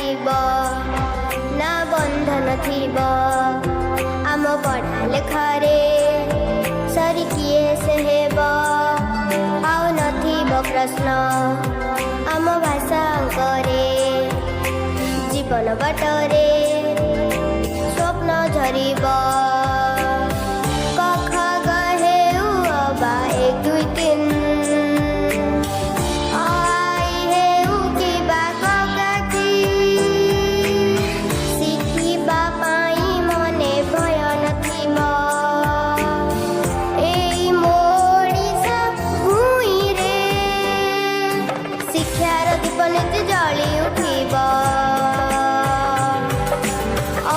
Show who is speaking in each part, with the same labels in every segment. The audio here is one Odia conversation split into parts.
Speaker 1: ରହିବ ନା ବନ୍ଧନ ଥିବ ଆମ ପଢ଼ା ଲେଖାରେ ସରି କିଏ ସେ ହେବ ଆଉ ନଥିବ ପ୍ରଶ୍ନ ଆମ ଭାଷାଙ୍କରେ ଜୀବନ ବାଟରେ ସ୍ୱପ୍ନ ଝରିବ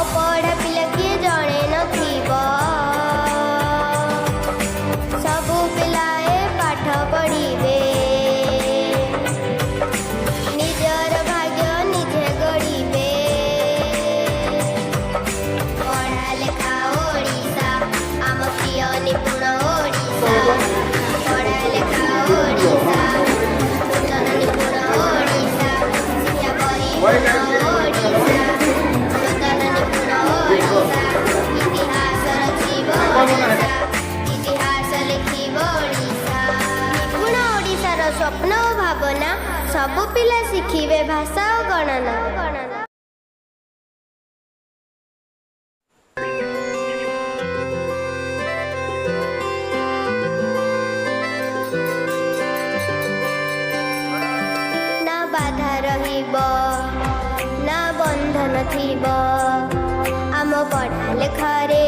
Speaker 1: ଅପଢ଼ା ପିଲା କିଏ ଜଣେ ନଥିବ ସବୁ ପିଲାଏ ପାଠ ପଢ଼ିବେ ନିଜର ଭାଗ୍ୟ ନିଜେ ଗଢ଼ିବେ ପଢ଼ା ଲେଖା ଓଡ଼ିଶା ଆମ ପ୍ରିୟ ନିପୁଣ ଓଡ଼ିଶା ପଢ଼ା ଲେଖା ଓଡ଼ିଶା ନୂତନ ନିପୁଣ ଓଡ଼ିଶା ଶିକ୍ଷା ପରିପୂର୍ଣ୍ଣ ସ୍ୱପ୍ନ ଓ ଭାବନା ସବୁ ପିଲା ଶିଖିବେ ଭାଷା ଓ ଗଣନା ନା ବାଧା ରହିବ ନା ବନ୍ଧନ ଥିବ ଆମ ପଢ଼ା ଲେଖାରେ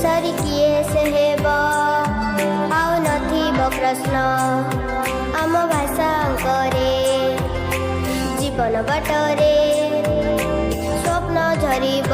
Speaker 1: ସରି କିଏ ସେ ହେବ ଆଉ ନଥିବ ପ୍ରଶ୍ନ ଆମ ଭାଷାଙ୍କରେ ଜୀବନ ବାଟରେ ସ୍ୱପ୍ନ ଝରିବ।